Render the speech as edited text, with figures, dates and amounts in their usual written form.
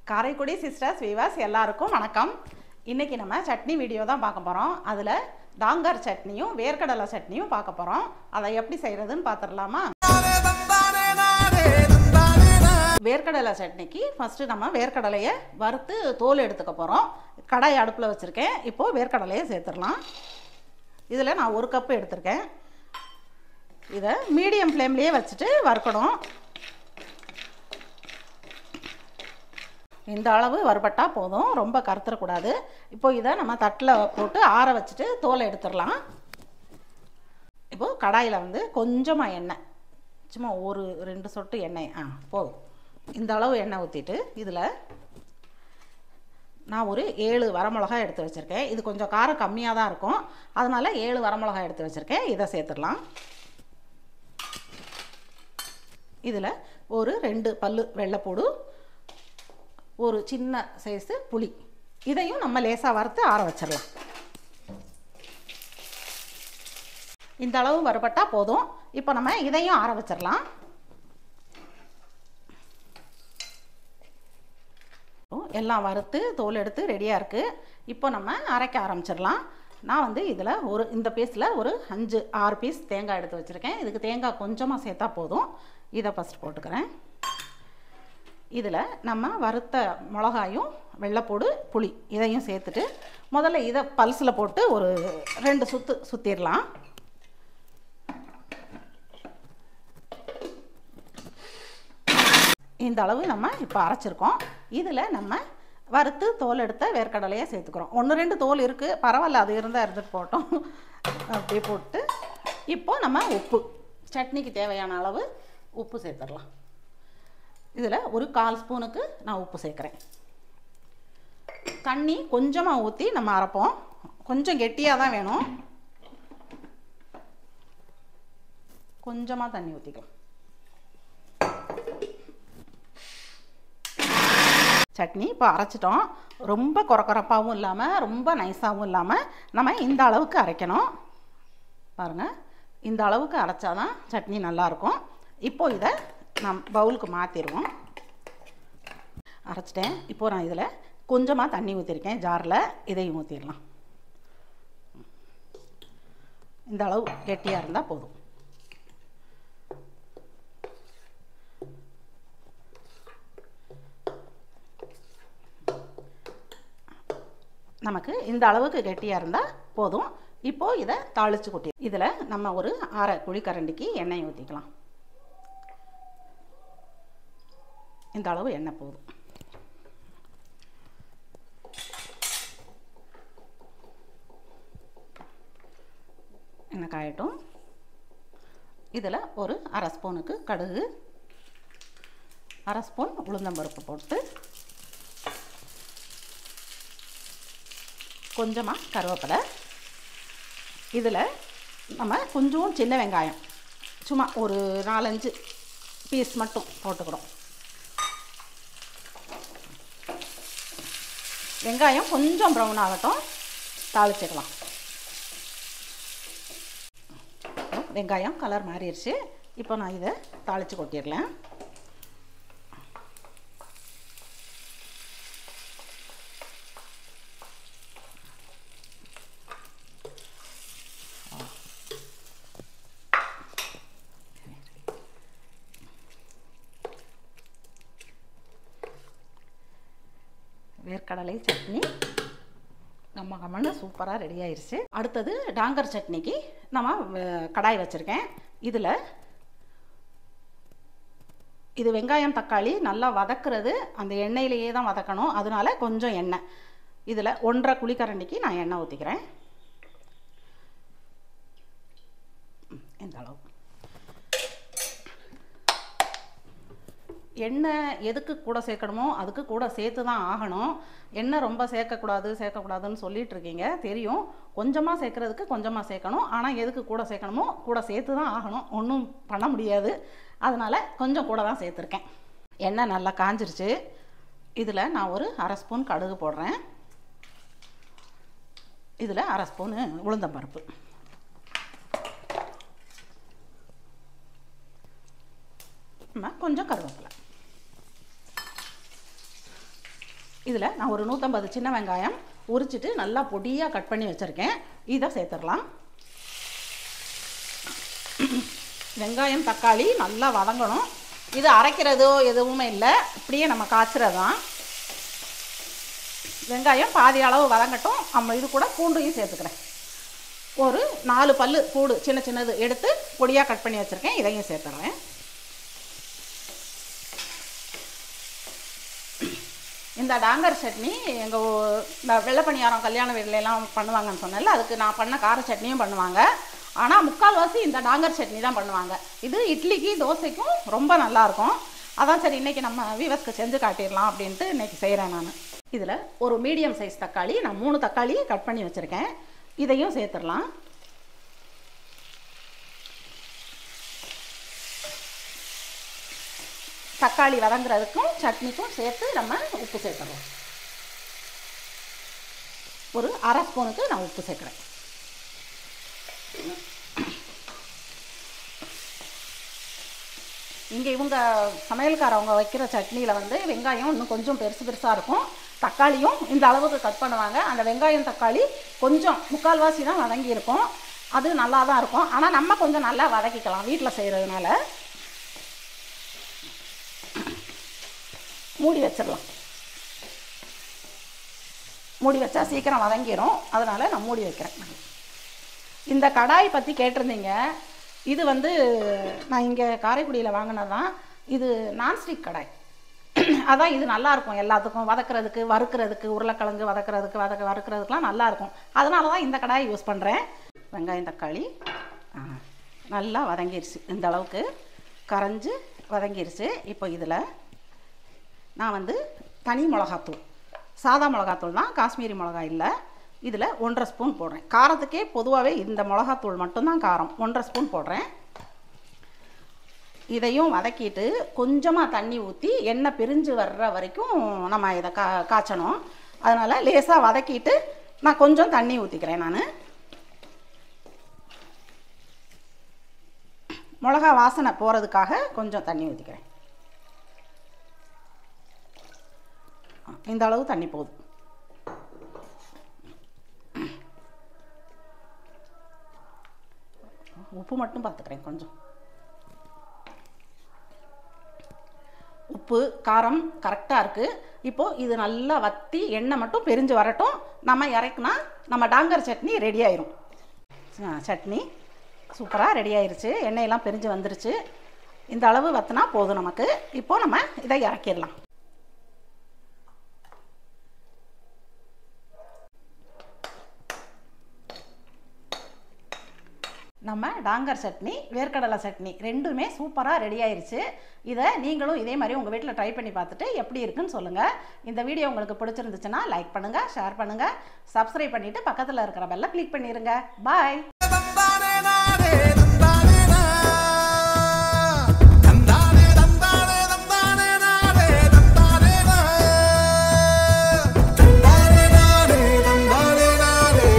Karaikudi sisters viewers எல்லாருக்கும் வணக்கம். இன்றைக்கி நம்ம சட்னி வீடியோ தான் பார்க்க போகிறோம். அதில் டாங்கர் சட்னியும் வேர்க்கடலை சட்னியும் பார்க்க போகிறோம். அதை எப்படி செய்கிறதுன்னு பார்த்துடலாமா? வேர்க்கடலை சட்னிக்கு ஃபஸ்ட்டு நம்ம வேர்க்கடலையை வறுத்து தோல் எடுத்துக்க போகிறோம். கடாய் அடுப்பில் வச்சுருக்கேன். இப்போது வேர்க்கடலையை சேர்த்துடலாம். இதில் நான் 1 கப்பு எடுத்திருக்கேன். இதை மீடியம் ஃப்ளேம்லேயே வச்சுட்டு வறுக்கணும். இந்த அளவு வறுபட்டால் போதும், ரொம்ப கருத்துறக்கூடாது. இப்போ இதை நம்ம தட்டில் போட்டு ஆற வச்சுட்டு தோலை எடுத்துடலாம். இப்போது கடாயில் கொஞ்சமாக எண்ணெய், சும்மா 1-2 சொட்டு எண்ணெய் போதும். இந்த அளவு எண்ணெய் ஊற்றிட்டு இதில் நான் ஒரு 7 வரமிளகாய் எடுத்து வச்சுருக்கேன். இது கொஞ்சம் காரம் கம்மியாக தான் இருக்கும், அதனால் 7 வரமிளகாய் எடுத்து வச்சுருக்கேன். இதை சேர்த்துடலாம். இதில் ஒரு 2 பல்லு வெள்ளைப்பூடு, ஒரு சின்ன சைஸு புளி, இதையும் நம்ம லேசாக வறுத்து ஆற வச்சிடலாம். இந்த அளவு வறுபட்டால் போதும். இப்போ நம்ம இதையும் ஆற வச்சிடலாம். எல்லாம் வறுத்து தோல் எடுத்து ரெடியாக இருக்குது. இப்போ நம்ம அரைக்க ஆரம்பிச்சிடலாம். நான் இதில் இந்த பீஸில் ஒரு 5-6 பீஸ் தேங்காய் எடுத்து வச்சுருக்கேன். இதுக்கு தேங்காய் கொஞ்சமாக சேர்த்தா போதும். இதை ஃபஸ்ட் போட்டுக்கிறேன். இதில் நம்ம வறுத்த மிளகாயும் வெள்ளைப்பூடு புளி இதையும் சேர்த்துட்டு முதல்ல இதை பல்ஸில் போட்டு ஒரு 2 சுற்று சுற்றிடலாம். இந்த அளவு நம்ம இப்போ அரைச்சிருக்கோம். இதில் நம்ம வறுத்து தோல் எடுத்த வேர்க்கடலையை சேர்த்துக்கிறோம். 1-2 தோல் இருக்குது, பரவாயில்ல, அது இருந்தால் இருந்துட்டு போட்டோம். அப்படியே போட்டு இப்போ நம்ம உப்பு, சட்னிக்கு தேவையான அளவு உப்பு சேர்த்துடலாம். இதில் ஒரு 1/4 ஸ்பூனுக்கு நான் உப்பு சேர்க்குறேன். தண்ணி கொஞ்சமாக ஊற்றி நம்ம அரைப்போம். கொஞ்சம் கெட்டியாக தான் வேணும். கொஞ்சமாக தண்ணி ஊற்றிக்கலாம். சட்னி இப்போ அரைச்சிட்டோம். ரொம்ப கொரகொரப்பாகவும் இல்லாமல் ரொம்ப நைஸாகவும் இல்லாமல் நம்ம இந்த அளவுக்கு அரைக்கணும். பாருங்கள், இந்த அளவுக்கு அரைச்சாதான் சட்னி நல்லாயிருக்கும். இப்போ இதை நான் பவுலுக்கு மாற்றிடுவோம். அரைச்சிட்டேன். இப்போது நான் இதில் கொஞ்சமாக தண்ணி ஊற்றிருக்கேன் ஜாரில். இதையும் ஊற்றிடலாம். இந்த அளவு கெட்டியாக இருந்தால் போதும். நமக்கு இந்த அளவுக்கு கெட்டியாக இருந்தால் போதும். இப்போது இதை தாளித்து கொட்டி இதில் நம்ம ஒரு 1/2 குழிக்கரண்டிக்கு எண்ணெய் ஊற்றிக்கலாம். இந்த அளவு எண்ணெய் போதும். எண்ணெய் காயட்டும். இதில் ஒரு 1/2 ஸ்பூனுக்கு கடுகு, 1/2 ஸ்பூன் உளுந்தம்பருப்பு போட்டு கொஞ்சமாக கருவேப்பிலை, இதில் நம்ம கொஞ்சம் சின்ன வெங்காயம் சும்மா ஒரு 4-5 பீஸ் மட்டும் போட்டுக்கிறோம். வெங்காயம் கொஞ்சம் ப்ரௌன் ஆகட்டும், தாளிச்சிக்கலாம். வெங்காயம் கலர் மாறிடுச்சு. இப்போ நான் இதை தாளித்து கொட்டிடலாம். வேர்க்கடலை சட்னி நம்ம கம்மன்னு சூப்பராக ரெடி ஆயிடுச்சு. அடுத்தது டாங்கர் சட்னிக்கு நம்ம கடாய் வச்சுருக்கேன். இதில் இது வெங்காயம் தக்காளி நல்லா வதக்குறது அந்த எண்ணெயிலேயே தான் வதக்கணும். அதனால கொஞ்சம் எண்ணெய், இதில் 1/2 குழிக்கரண்டிக்கு நான் எண்ணெய் ஊற்றிக்கிறேன். இந்த அளவு எண்ணெய் எதுக்கு கூட சேர்க்கணுமோ அதுக்கு கூட சேர்த்து தான் ஆகணும். எண்ணெய் ரொம்ப சேர்க்கக்கூடாதுன்னு சொல்லிட்டு இருக்கீங்க, தெரியும். கொஞ்சமாக சேர்க்குறதுக்கு கொஞ்சமாக சேர்க்கணும். ஆனால் எதுக்கு கூட சேர்க்கணுமோ கூட சேர்த்து தான் ஆகணும். ஒன்றும் பண்ண முடியாது. அதனால் கொஞ்சம் கூட தான் சேர்த்துருக்கேன். எண்ணெய் நல்லா காஞ்சிருச்சு. இதில் நான் ஒரு 1/2 ஸ்பூன் கடுகு போடுறேன். இதில் 1/2 ஸ்பூனு உளுந்தம்பருப்பு, கொஞ்சம் கருவேப்பிலை, இதில் நான் ஒரு 150 சின்ன வெங்காயம் உரிச்சிட்டு நல்லா பொடியாக கட் பண்ணி வச்சுருக்கேன். இதை சேர்த்துடலாம். வெங்காயம் தக்காளி நல்லா வதங்கணும். இது அரைக்கிறதோ எதுவுமே இல்லை, இப்படியே நம்ம காய்ச்சறது தான். வெங்காயம் பாதி அளவு வதங்கட்டும். நம்ம இது கூட பூண்டையும் சேர்த்துக்கிறேன். ஒரு 4 பல்லு பூடு சின்ன சின்னது எடுத்து பொடியாக கட் பண்ணி வச்சுருக்கேன். இதையும் சேர்த்துறேன். இந்த டாங்கர் சட்னி எங்கள் இந்த வெள்ளை பணியாரம் கல்யாண வீட்லலாம் பண்ணுவாங்கன்னு சொன்னேன்ல, அதுக்கு நான் பண்ண கார சட்னியும் பண்ணுவாங்க. ஆனால் முக்கால்வாசி இந்த டாங்கர் சட்னி தான் பண்ணுவாங்க. இது இட்லிக்கு தோசைக்கும் ரொம்ப நல்லாயிருக்கும். அதான் சரி இன்றைக்கி நம்ம வீவர்ஸ்க்கு செஞ்சு காட்டிடலாம் அப்படின்ட்டு இன்றைக்கி செய்கிறேன் நான். இதில் ஒரு மீடியம் சைஸ் தக்காளி, நான் 3 தக்காளி கட் பண்ணி வச்சுருக்கேன். இதையும் சேர்த்துடலாம். தக்காளி வதங்குறதுக்கும் சட்னிக்கும் சேர்த்து நம்ம உப்பு சேர்த்துறோம். ஒரு 1/2 ஸ்பூனுக்கு நான் உப்பு சேர்க்குறேன். இங்கே இவங்க சமையல்காரவங்க வைக்கிற சட்னியில் வந்து வெங்காயம் இன்னும் கொஞ்சம் பெருசாக இருக்கும். தக்காளியும் இந்த அளவுக்கு கட் பண்ணுவாங்க. அந்த வெங்காயம் தக்காளி கொஞ்சம் முக்கால்வாசி தான் வதங்கி இருக்கும். அது நல்லா தான் இருக்கும். ஆனால் நம்ம கொஞ்சம் நல்லா வதக்கிக்கலாம் வீட்டில் செய்கிறதுனால. மூடி வச்சிடலாம். மூடி வச்சா சீக்கிரம் வதங்கிடும். அதனால் நான் மூடி வைக்கிறேன். இந்த கடாய் பற்றி கேட்டிருந்தீங்க. இது வந்து நான் இங்கே காரைக்குடியில் வாங்கினது தான். இது நான்ஸ்டிக் கடாய். அதான் இது நல்லாயிருக்கும் எல்லாத்துக்கும் வதக்கிறதுக்கு, வறுக்கிறதுக்கு, உருளைக்கிழங்கு வறுக்கிறதுக்கெலாம் நல்லாயிருக்கும். அதனால தான் இந்த கடாய் யூஸ் பண்ணுறேன். வெங்காயம் தக்காளி நல்லா வதங்கிருச்சு. இந்த அளவுக்கு கரைஞ்சி வதங்கிருச்சு. இப்போ இதில் நான் வந்து தனி மிளகாத்தூள், சாதா மிளகாத்தூள் தான், காஷ்மீரி மிளகாய் இல்லை. இதில் 1.5 ஸ்பூன் போடுறேன். காரத்துக்கே பொதுவாகவே இந்த மிளகாத்தூள் மட்டும்தான் காரம். 1.5 ஸ்பூன் போடுறேன். இதையும் வதக்கிட்டு கொஞ்சமாக தண்ணி ஊற்றி எண்ணெய் பிரிஞ்சு வர்ற வரைக்கும் நம்ம இதை காய்ச்சணும். அதனால் லேசாக வதக்கிட்டு நான் கொஞ்சம் தண்ணி ஊற்றிக்கிறேன். நான் மிளகா வாசனை போகிறதுக்காக கொஞ்சம் தண்ணி ஊற்றிக்கிறேன். இந்த அளவு தண்ணி போதும். உப்பு மட்டும் பார்த்துக்கிறேன். கொஞ்சம் உப்பு காரம் கரெக்டாக இருக்குது. இப்போது இது நல்லா வற்றி எண்ணெய் மட்டும் பிரிஞ்சு வரட்டும். நம்ம இறக்குனா நம்ம டாங்கர் சட்னி ரெடி ஆயிரும். சட்னி சூப்பராக ரெடி ஆயிருச்சு. எண்ணெயெல்லாம் பிரிஞ்சு வந்துருச்சு. இந்த அளவு வற்றினா போதும் நமக்கு. இப்போது நம்ம இதை இறக்கிடலாம். நம்ம டாங்கர் சட்னி, வேர்க்கடலை சட்னி ரெண்டுமே சூப்பராக ரெடி ஆயிடுச்சு. இதை நீங்களும் இதே மாதிரி உங்கள் வீட்டில் ட்ரை பண்ணி பார்த்துட்டு எப்படி இருக்குன்னு சொல்லுங்கள். இந்த வீடியோ உங்களுக்கு பிடிச்சிருந்துச்சுன்னா லைக் பண்ணுங்கள், ஷேர் பண்ணுங்கள், சப்ஸ்கிரைப் பண்ணிவிட்டு பக்கத்தில் இருக்கிற பெல்லை கிளிக் பண்ணிடுங்க. பாய்.